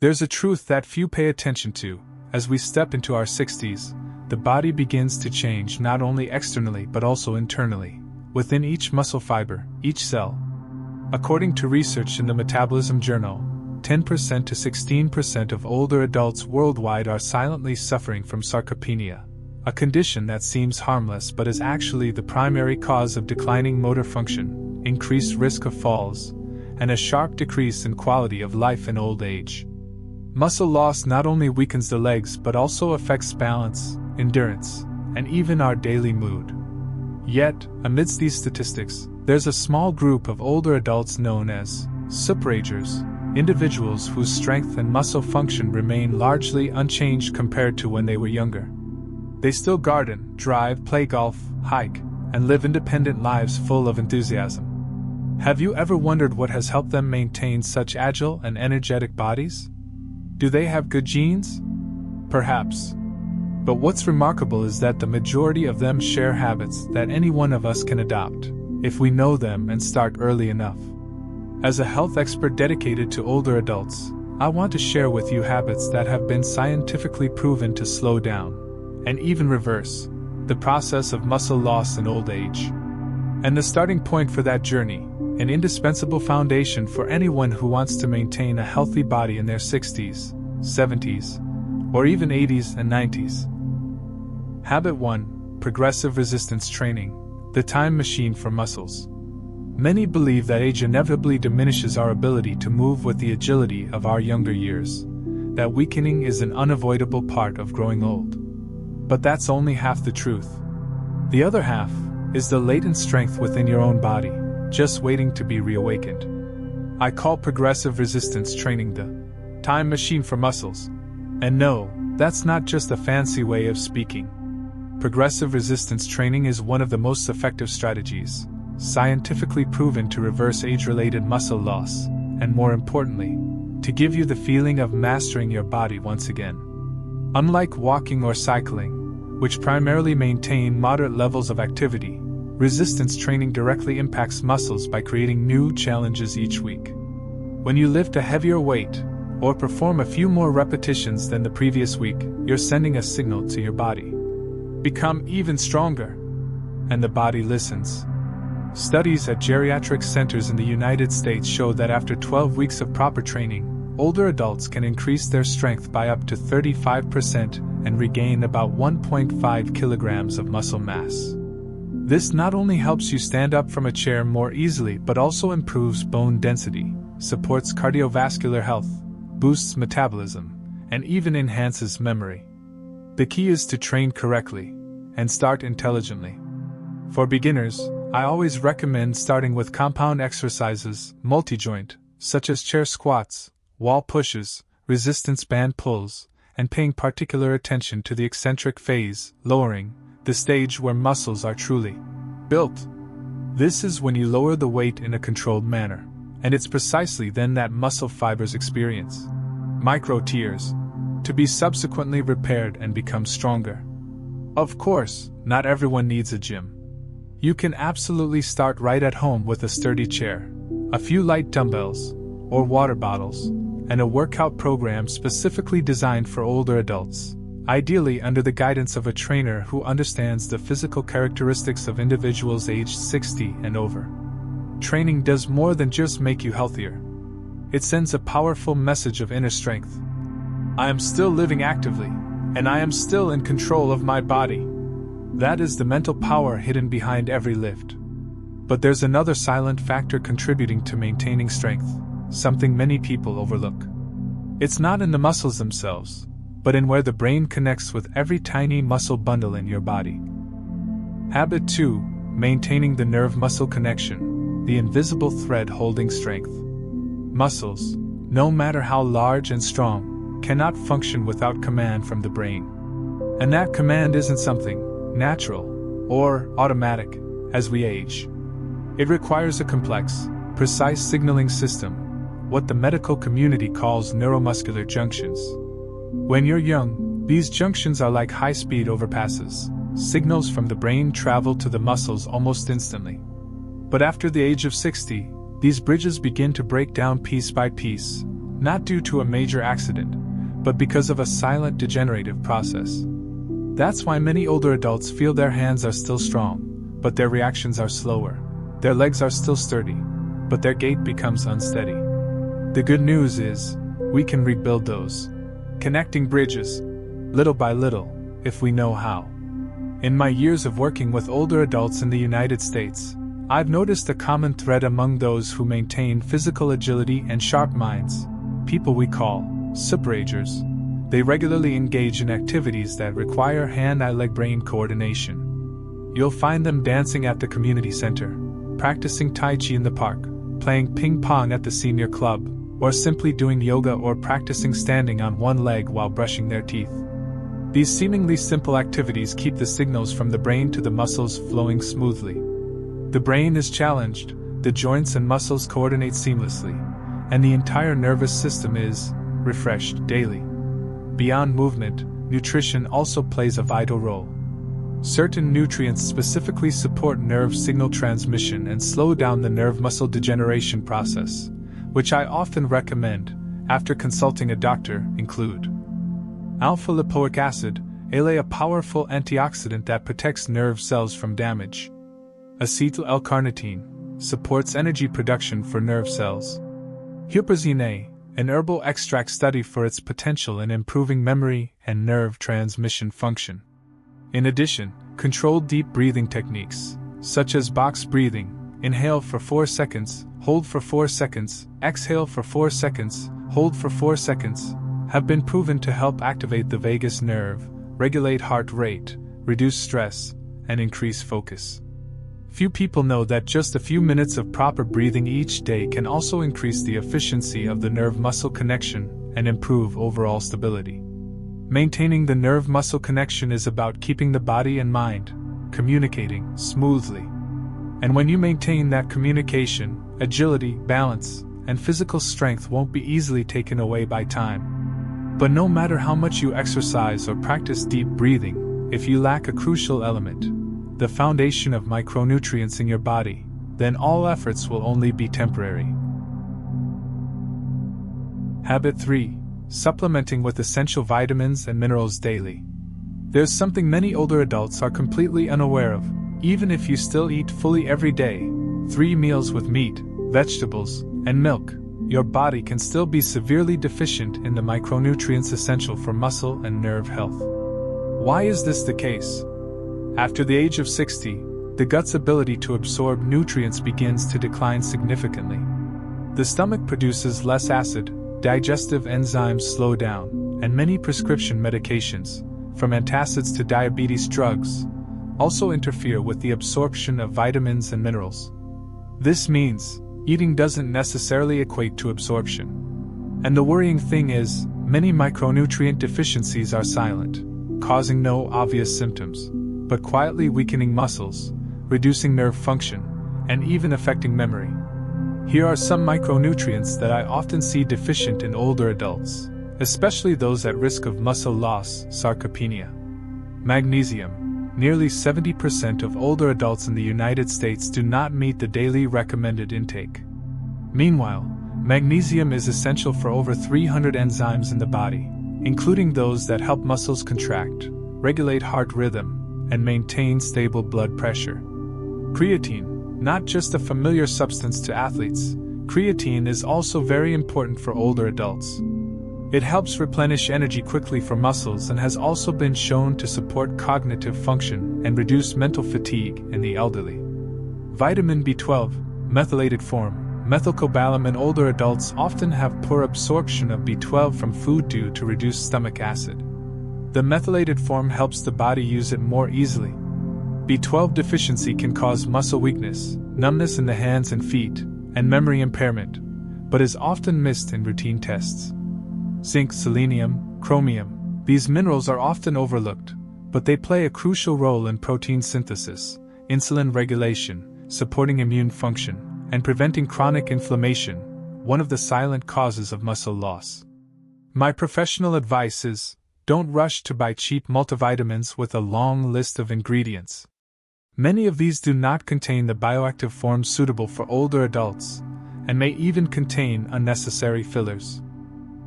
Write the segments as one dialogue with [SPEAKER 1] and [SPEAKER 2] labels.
[SPEAKER 1] There's a truth that few pay attention to. As we step into our 60s, the body begins to change not only externally but also internally, within each muscle fiber, each cell. According to research in the Metabolism Journal, 10% to 16% of older adults worldwide are silently suffering from sarcopenia, a condition that seems harmless but is actually the primary cause of declining motor function, increased risk of falls, and a sharp decrease in quality of life in old age. Muscle loss not only weakens the legs but also affects balance, endurance, and even our daily mood. Yet, amidst these statistics, there's a small group of older adults known as Superagers, individuals whose strength and muscle function remain largely unchanged compared to when they were younger. They still garden, drive, play golf, hike, and live independent lives full of enthusiasm. Have you ever wondered what has helped them maintain such agile and energetic bodies? Do they have good genes? Perhaps. But what's remarkable is that the majority of them share habits that any one of us can adopt, if we know them and start early enough. As a health expert dedicated to older adults, I want to share with you habits that have been scientifically proven to slow down, and even reverse, the process of muscle loss in old age. And the starting point for that journey, an indispensable foundation for anyone who wants to maintain a healthy body in their 60s, 70s, or even 80s and 90s. Habit 1: Progressive resistance training, the time machine for muscles. Many believe that age inevitably diminishes our ability to move with the agility of our younger years, that weakening is an unavoidable part of growing old. But that's only half the truth. The other half is the latent strength within your own body, just waiting to be reawakened. I call progressive resistance training the time machine for muscles. And no, that's not just a fancy way of speaking. Progressive resistance training is one of the most effective strategies, scientifically proven to reverse age-related muscle loss, and more importantly, to give you the feeling of mastering your body once again. Unlike walking or cycling, which primarily maintain moderate levels of activity, resistance training directly impacts muscles by creating new challenges each week. When you lift a heavier weight, or perform a few more repetitions than the previous week, you're sending a signal to your body. Become even stronger. And the body listens. Studies at geriatric centers in the United States show that after 12 weeks of proper training, older adults can increase their strength by up to 35% and regain about 1.5 kilograms of muscle mass. This not only helps you stand up from a chair more easily but also improves bone density, supports cardiovascular health, boosts metabolism, and even enhances memory. The key is to train correctly and start intelligently. For beginners, I always recommend starting with compound exercises, multi-joint, such as chair squats, wall pushes, resistance band pulls, and paying particular attention to the eccentric phase, lowering, the stage where muscles are truly built. This is when you lower the weight in a controlled manner, and it's precisely then that muscle fibers experience micro tears, to be subsequently repaired and become stronger. Of course, not everyone needs a gym. You can absolutely start right at home with a sturdy chair, a few light dumbbells, or water bottles, and a workout program specifically designed for older adults, ideally under the guidance of a trainer who understands the physical characteristics of individuals aged 60 and over. Training does more than just make you healthier. It sends a powerful message of inner strength. I am still living actively, and I am still in control of my body. That is the mental power hidden behind every lift. But there's another silent factor contributing to maintaining strength, something many people overlook. It's not in the muscles themselves, but in where the brain connects with every tiny muscle bundle in your body. Habit 2: Maintaining the nerve-muscle connection, the invisible thread holding strength. Muscles, no matter how large and strong, cannot function without command from the brain. And that command isn't something natural or automatic as we age. It requires a complex, precise signaling system, what the medical community calls neuromuscular junctions. When you're young, these junctions are like high-speed overpasses. Signals from the brain travel to the muscles almost instantly. But after the age of 60, these bridges begin to break down piece by piece, not due to a major accident, but because of a silent degenerative process. That's why many older adults feel their hands are still strong, but their reactions are slower. Their legs are still sturdy, but their gait becomes unsteady. The good news is, we can rebuild those connecting bridges, little by little, if we know how. In my years of working with older adults in the United States, I've noticed a common thread among those who maintain physical agility and sharp minds, people we call Superagers. They regularly engage in activities that require hand-eye-leg-brain coordination. You'll find them dancing at the community center, practicing Tai Chi in the park, playing ping pong at the senior club, or simply doing yoga or practicing standing on one leg while brushing their teeth. These seemingly simple activities keep the signals from the brain to the muscles flowing smoothly. The brain is challenged, the joints and muscles coordinate seamlessly, and the entire nervous system is refreshed daily. Beyond movement, nutrition also plays a vital role. Certain nutrients specifically support nerve signal transmission and slow down the nerve-muscle degeneration process, which I often recommend, after consulting a doctor, include alpha-lipoic acid, a powerful antioxidant that protects nerve cells from damage. Acetyl-L-carnitine supports energy production for nerve cells. Huperzine A, an herbal extract studied for its potential in improving memory and nerve transmission function. In addition, controlled deep breathing techniques, such as box breathing, inhale for 4 seconds, hold for 4 seconds, exhale for 4 seconds, hold for 4 seconds, have been proven to help activate the vagus nerve, regulate heart rate, reduce stress, and increase focus. Few people know that just a few minutes of proper breathing each day can also increase the efficiency of the nerve-muscle connection and improve overall stability. Maintaining the nerve-muscle connection is about keeping the body and mind communicating smoothly. And when you maintain that communication, agility, balance, and physical strength won't be easily taken away by time. But no matter how much you exercise or practice deep breathing, if you lack a crucial element, the foundation of micronutrients in your body, then all efforts will only be temporary. Habit 3. Supplementing with essential vitamins and minerals daily. There's something many older adults are completely unaware of. Even if you still eat fully every day, 3 meals with meat, vegetables, and milk, your body can still be severely deficient in the micronutrients essential for muscle and nerve health. Why is this the case? After the age of 60, the gut's ability to absorb nutrients begins to decline significantly. The stomach produces less acid, digestive enzymes slow down, and many prescription medications, from antacids to diabetes drugs, also interfere with the absorption of vitamins and minerals. This means, eating doesn't necessarily equate to absorption. And the worrying thing is, many micronutrient deficiencies are silent, causing no obvious symptoms, but quietly weakening muscles, reducing nerve function, and even affecting memory. Here are some micronutrients that I often see deficient in older adults, especially those at risk of muscle loss, sarcopenia. Magnesium. Nearly 70% of older adults in the United States do not meet the daily recommended intake. Meanwhile, magnesium is essential for over 300 enzymes in the body, including those that help muscles contract, regulate heart rhythm, and maintain stable blood pressure. Creatine, not just a familiar substance to athletes, creatine is also very important for older adults. It helps replenish energy quickly for muscles and has also been shown to support cognitive function and reduce mental fatigue in the elderly. Vitamin B12, methylated form, methylcobalamin. In older adults often have poor absorption of B12 from food due to reduced stomach acid. The methylated form helps the body use it more easily. B12 deficiency can cause muscle weakness, numbness in the hands and feet, and memory impairment, but is often missed in routine tests. Zinc, selenium, chromium. These minerals are often overlooked, but they play a crucial role in protein synthesis, insulin regulation, supporting immune function, and preventing chronic inflammation, one of the silent causes of muscle loss. My professional advice is, don't rush to buy cheap multivitamins with a long list of ingredients. Many of these do not contain the bioactive forms suitable for older adults, and may even contain unnecessary fillers.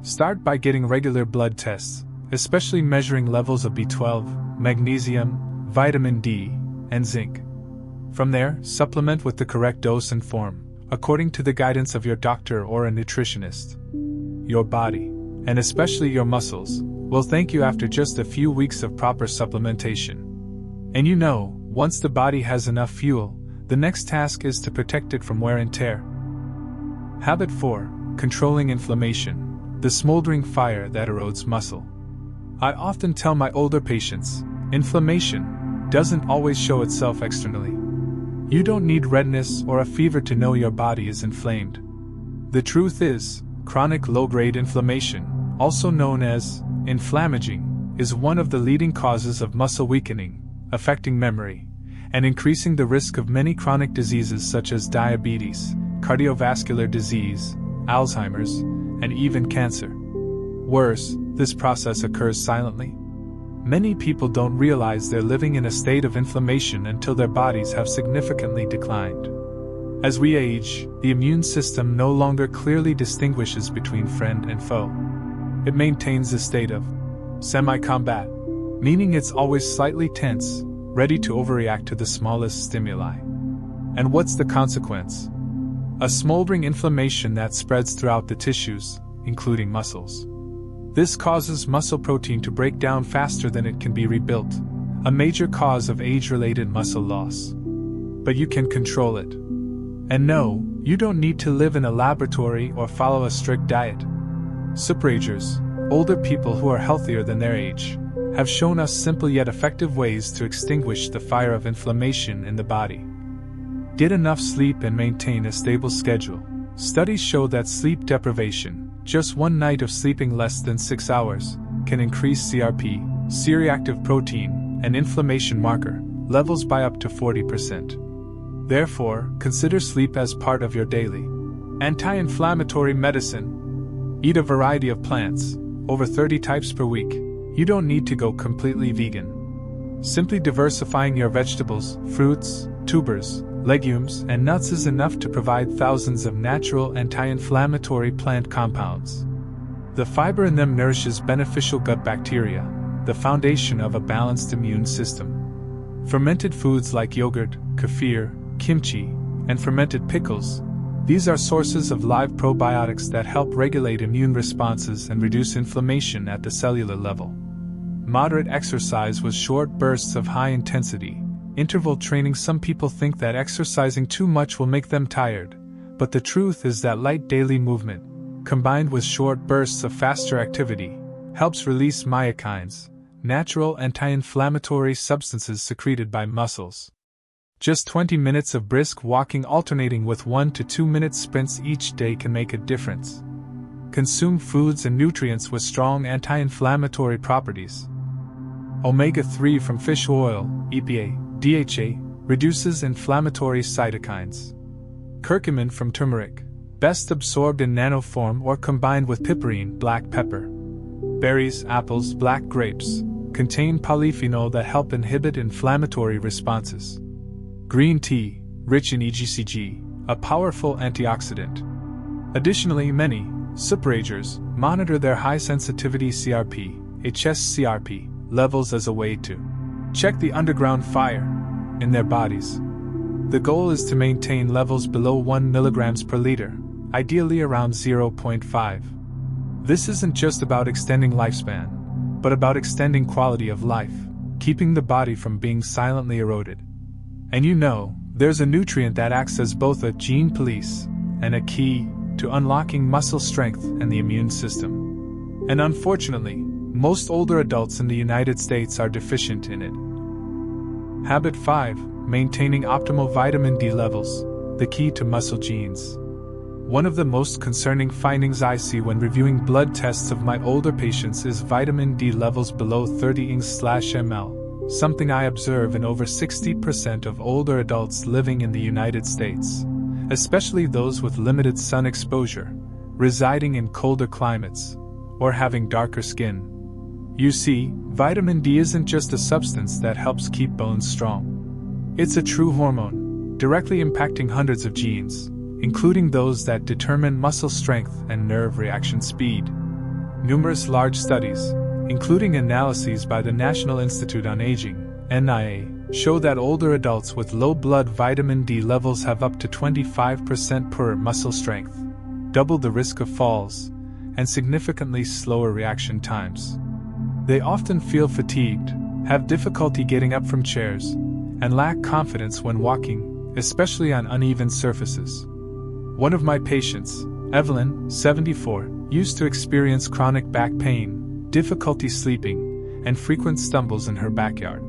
[SPEAKER 1] Start by getting regular blood tests, especially measuring levels of B12, magnesium, vitamin D, and zinc. From there, supplement with the correct dose and form, according to the guidance of your doctor or a nutritionist. Your body, and especially your muscles, will thank you after just a few weeks of proper supplementation. And you know, once the body has enough fuel, the next task is to protect it from wear and tear. Habit 4. Controlling inflammation, the smoldering fire that erodes muscle. I often tell my older patients, inflammation doesn't always show itself externally. You don't need redness or a fever to know your body is inflamed. The truth is, chronic low-grade inflammation, also known as inflammaging, is one of the leading causes of muscle weakening, affecting memory, and increasing the risk of many chronic diseases such as diabetes, cardiovascular disease, Alzheimer's, and even cancer. Worse, this process occurs silently. Many people don't realize they're living in a state of inflammation until their bodies have significantly declined. As we age, the immune system no longer clearly distinguishes between friend and foe. It maintains a state of semi-combat, meaning it's always slightly tense, ready to overreact to the smallest stimuli. And what's the consequence? A smoldering inflammation that spreads throughout the tissues, including muscles. This causes muscle protein to break down faster than it can be rebuilt, a major cause of age-related muscle loss. But you can control it. And no, you don't need to live in a laboratory or follow a strict diet. Superagers, older people who are healthier than their age, have shown us simple yet effective ways to extinguish the fire of inflammation in the body. Get enough sleep and maintain a stable schedule. Studies show that sleep deprivation, just one night of sleeping less than 6 hours, can increase CRP, C-reactive protein, and inflammation marker levels by up to 40%. Therefore, consider sleep as part of your daily anti-inflammatory medicine. Eat a variety of plants, over 30 types per week. You don't need to go completely vegan. Simply diversifying your vegetables, fruits, tubers, legumes, and nuts is enough to provide thousands of natural anti-inflammatory plant compounds. The fiber in them nourishes beneficial gut bacteria, the foundation of a balanced immune system. Fermented foods like yogurt, kefir, kimchi, and fermented pickles, these are sources of live probiotics that help regulate immune responses and reduce inflammation at the cellular level. Moderate exercise with short bursts of high-intensity interval training. Some people think that exercising too much will make them tired, but the truth is that light daily movement, combined with short bursts of faster activity, helps release myokines, natural anti-inflammatory substances secreted by muscles. Just 20 minutes of brisk walking alternating with 1 to 2 minute sprints each day can make a difference. Consume foods and nutrients with strong anti-inflammatory properties. Omega-3 from fish oil, EPA, DHA, reduces inflammatory cytokines. Curcumin from turmeric, best absorbed in nanoform or combined with piperine, black pepper. Berries, apples, black grapes, contain polyphenol that help inhibit inflammatory responses. Green tea, rich in EGCG, a powerful antioxidant. Additionally, many superagers monitor their high-sensitivity CRP, HSCRP, levels as a way to check the underground fire in their bodies. The goal is to maintain levels below 1 mg per liter, ideally around 0.5. This isn't just about extending lifespan, but about extending quality of life, keeping the body from being silently eroded. And you know, there's a nutrient that acts as both a gene police and a key to unlocking muscle strength and the immune system. And unfortunately, most older adults in the United States are deficient in it. Habit 5. Maintaining optimal vitamin D levels, the key to muscle genes. One of the most concerning findings I see when reviewing blood tests of my older patients is vitamin D levels below 30 ing/ml, something I observe in over 60% of older adults living in the United States, especially those with limited sun exposure, residing in colder climates, or having darker skin. You see, vitamin D isn't just a substance that helps keep bones strong. It's a true hormone, directly impacting hundreds of genes, including those that determine muscle strength and nerve reaction speed. Numerous large studies, including analyses by the National Institute on Aging, NIA, show that older adults with low blood vitamin D levels have up to 25% poorer muscle strength, double the risk of falls, and significantly slower reaction times. They often feel fatigued, have difficulty getting up from chairs, and lack confidence when walking, especially on uneven surfaces. One of my patients, Evelyn, 74, used to experience chronic back pain, difficulty sleeping, and frequent stumbles in her backyard.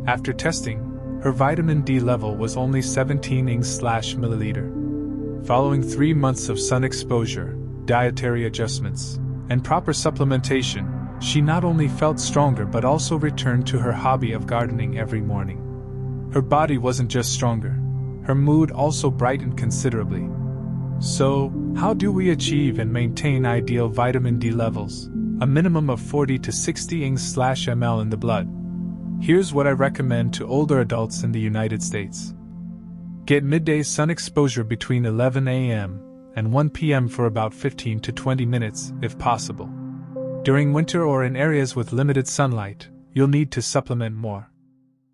[SPEAKER 1] After testing, her vitamin D level was only 17 Ing/milliliter. Following 3 months of sun exposure, dietary adjustments, and proper supplementation, she not only felt stronger but also returned to her hobby of gardening every morning. Her body wasn't just stronger, her mood also brightened considerably. So, how do we achieve and maintain ideal vitamin D levels? A minimum of 40 to 60 Ing/ml in the blood. Here's what I recommend to older adults in the United States. Get midday sun exposure between 11 a.m. and 1 p.m. for about 15 to 20 minutes, if possible. During winter or in areas with limited sunlight, you'll need to supplement more.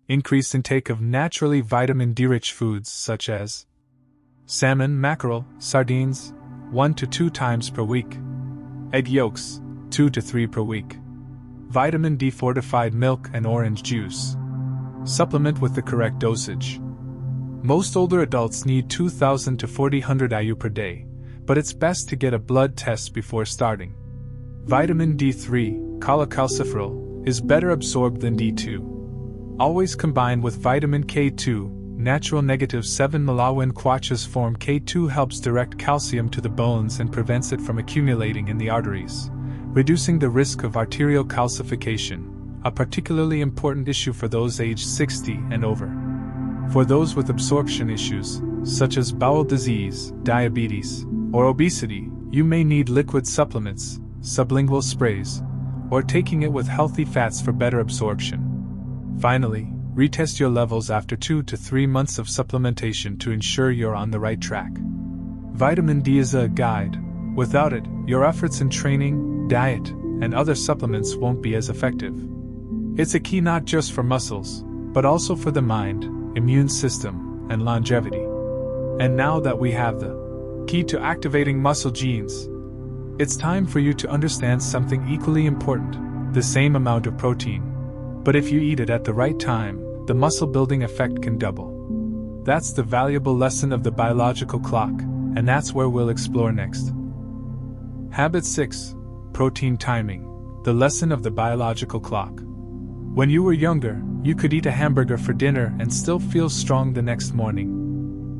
[SPEAKER 1] Increase intake of naturally vitamin D-rich foods such as salmon, mackerel, sardines, 1 to 2 times per week. Egg yolks, 2 to 3 per week. Vitamin D fortified milk and orange juice. Supplement with the correct dosage. Most older adults need 2,000 to 4,000 IU per day, but it's best to get a blood test before starting. Vitamin D3, cholecalciferol, is better absorbed than D2. Always combined with vitamin K2, natural negative 7 Malawin Quachas form K2 helps direct calcium to the bones and prevents it from accumulating in the arteries, reducing the risk of arterial calcification, a particularly important issue for those aged 60 and over. For those with absorption issues, such as bowel disease, diabetes, or obesity, you may need liquid supplements, sublingual sprays, or taking it with healthy fats for better absorption. Finally, retest your levels after 2 to 3 months of supplementation to ensure you're on the right track. Vitamin D is a guide. Without it, your efforts in training, diet, and other supplements won't be as effective. It's a key not just for muscles, but also for the mind, immune system, and longevity. And now that we have the key to activating muscle genes, it's time for you to understand something equally important: the same amount of protein. But if you eat it at the right time, the muscle building effect can double. That's the valuable lesson of the biological clock, and that's where we'll explore next. Habit 6. Protein timing. The lesson of the biological clock. When you were younger, you could eat a hamburger for dinner and still feel strong the next morning.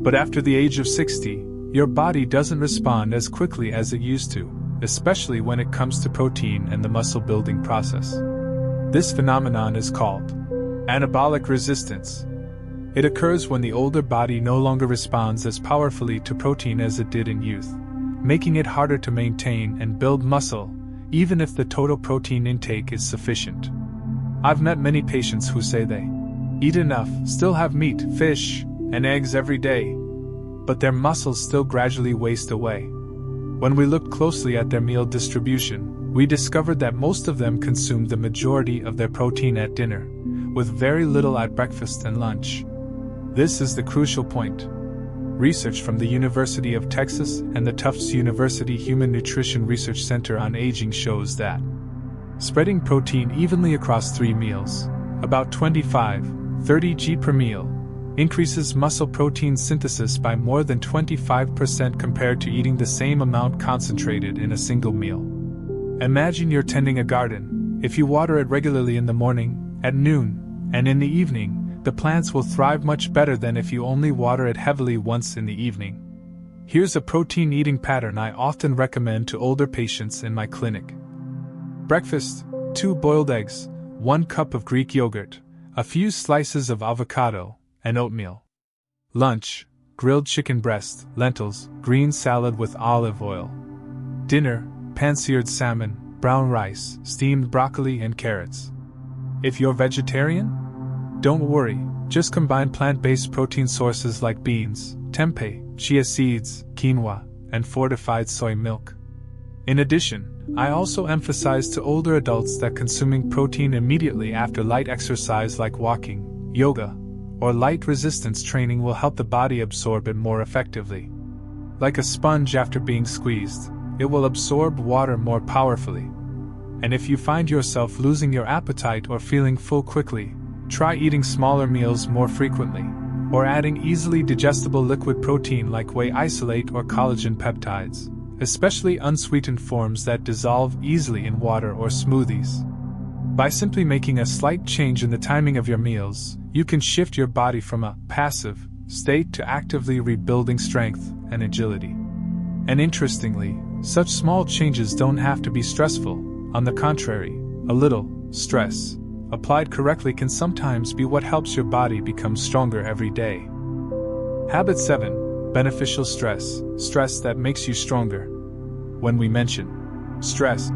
[SPEAKER 1] But after the age of 60, your body doesn't respond as quickly as it used to, especially when it comes to protein and the muscle building process. This phenomenon is called anabolic resistance. It occurs when the older body no longer responds as powerfully to protein as it did in youth, making it harder to maintain and build muscle, even if the total protein intake is sufficient. I've met many patients who say they eat enough, still have meat, fish, and eggs every day, but their muscles still gradually waste away. When we looked closely at their meal distribution, we discovered that most of them consumed the majority of their protein at dinner, with very little at breakfast and lunch. This is the crucial point. Research from the University of Texas and the Tufts University Human Nutrition Research Center on Aging shows that spreading protein evenly across 3 meals, about 25-30 g per meal, increases muscle protein synthesis by more than 25% compared to eating the same amount concentrated in a single meal. Imagine you're tending a garden. If you water it regularly in the morning, at noon, and in the evening, the plants will thrive much better than if you only water it heavily once in the evening. Here's a protein eating pattern I often recommend to older patients in my clinic. Breakfast: 2 boiled eggs, 1 cup of Greek yogurt, a few slices of avocado, and oatmeal. Lunch: grilled chicken breast, lentils, green salad with olive oil. Dinner: pan-seared salmon, brown rice, steamed broccoli, and carrots. If you're vegetarian, don't worry, just combine plant-based protein sources like beans, tempeh, chia seeds, quinoa, and fortified soy milk. In addition, I also emphasize to older adults that consuming protein immediately after light exercise like walking, yoga, or light resistance training will help the body absorb it more effectively. Like a sponge after being squeezed, it will absorb water more powerfully. And if you find yourself losing your appetite or feeling full quickly, try eating smaller meals more frequently, or adding easily digestible liquid protein like whey isolate or collagen peptides, especially unsweetened forms that dissolve easily in water or smoothies. By simply making a slight change in the timing of your meals, you can shift your body from a passive state to actively rebuilding strength and agility. And interestingly, such small changes don't have to be stressful. On the contrary, a little stress, applied correctly, can sometimes be what helps your body become stronger every day. Habit 7. Beneficial stress. Stress that makes you stronger. When we mention stress,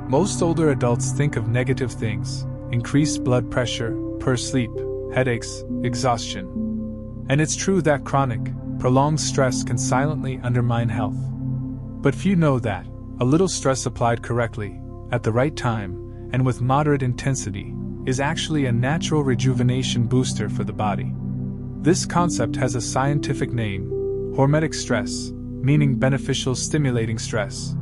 [SPEAKER 1] most older adults think of negative things: increased blood pressure, poor sleep, headaches, exhaustion. And it's true that chronic, prolonged stress can silently undermine health. But few know that a little stress applied correctly, at the right time, and with moderate intensity, is actually a natural rejuvenation booster for the body. This concept has a scientific name: hormetic stress, meaning beneficial stimulating stress.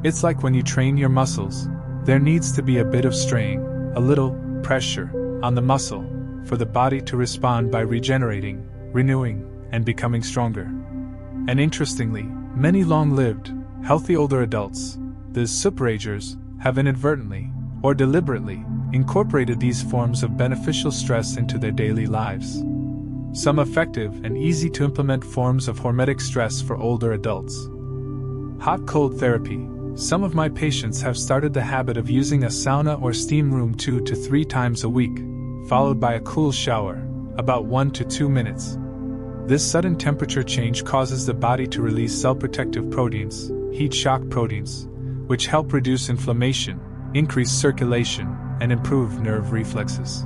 [SPEAKER 1] It's like when you train your muscles, there needs to be a bit of strain, a little pressure on the muscle, for the body to respond by regenerating, renewing, and becoming stronger. And interestingly, many long-lived, healthy older adults, the Superagers, have inadvertently, or deliberately, incorporated these forms of beneficial stress into their daily lives. Some effective and easy to implement forms of hormetic stress for older adults. Hot-cold therapy. Some of my patients have started the habit of using a sauna or steam room 2 to 3 times a week, followed by a cool shower, about 1 to 2 minutes. This sudden temperature change causes the body to release cell-protective proteins, heat shock proteins, which help reduce inflammation, increase circulation, and improve nerve reflexes.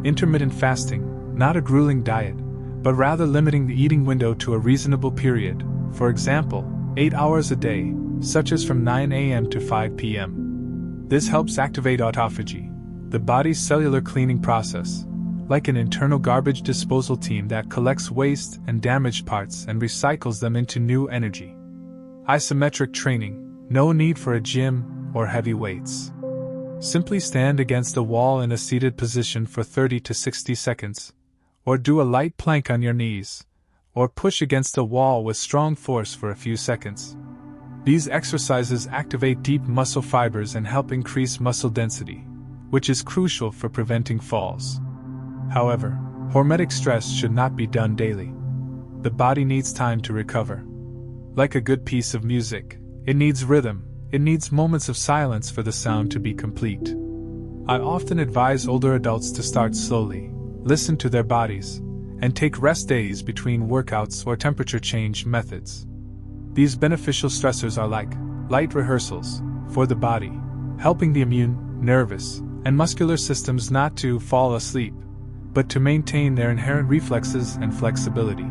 [SPEAKER 1] Intermittent fasting, not a grueling diet, but rather limiting the eating window to a reasonable period, for example, 8 hours a day, such as from 9 a.m. to 5 p.m. This helps activate autophagy, the body's cellular cleaning process, like an internal garbage disposal team that collects waste and damaged parts and recycles them into new energy. Isometric training, no need for a gym or heavy weights. Simply stand against a wall in a seated position for 30 to 60 seconds, or do a light plank on your knees, or push against a wall with strong force for a few seconds. These exercises activate deep muscle fibers and help increase muscle density, which is crucial for preventing falls. However, hormetic stress should not be done daily. The body needs time to recover. Like a good piece of music, it needs rhythm, it needs moments of silence for the sound to be complete. I often advise older adults to start slowly, listen to their bodies, and take rest days between workouts or temperature change methods. These beneficial stressors are like light rehearsals for the body, helping the immune, nervous, and muscular systems not to fall asleep, but to maintain their inherent reflexes and flexibility.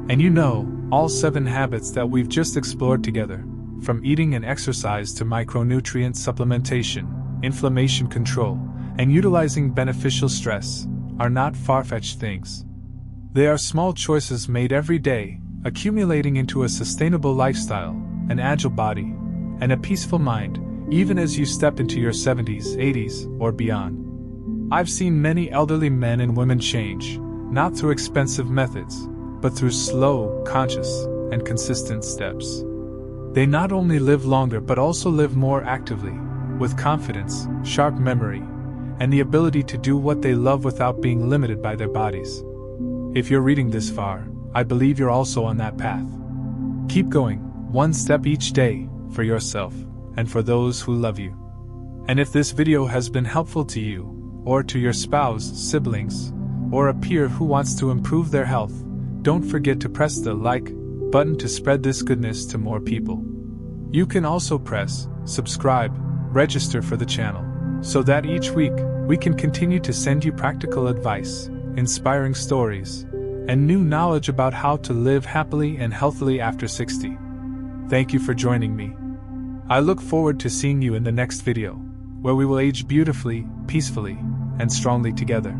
[SPEAKER 1] And all 7 habits that we've just explored together, from eating and exercise to micronutrient supplementation, inflammation control, and utilizing beneficial stress, are not far-fetched things. They are small choices made every day, accumulating into a sustainable lifestyle, an agile body, and a peaceful mind, even as you step into your 70s, 80s, or beyond. I've seen many elderly men and women change, not through expensive methods, but through slow, conscious, and consistent steps. They not only live longer but also live more actively, with confidence, sharp memory, and the ability to do what they love without being limited by their bodies. If you're reading this far, I believe you're also on that path. Keep going, one step each day, for yourself, and for those who love you. And if this video has been helpful to you, or to your spouse, siblings, or a peer who wants to improve their health, don't forget to press the like button to spread this goodness to more people. You can also press subscribe, register for the channel, so that each week we can continue to send you practical advice, inspiring stories, and new knowledge about how to live happily and healthily after 60. Thank you for joining me. I look forward to seeing you in the next video, where we will age beautifully, peacefully, and strongly together.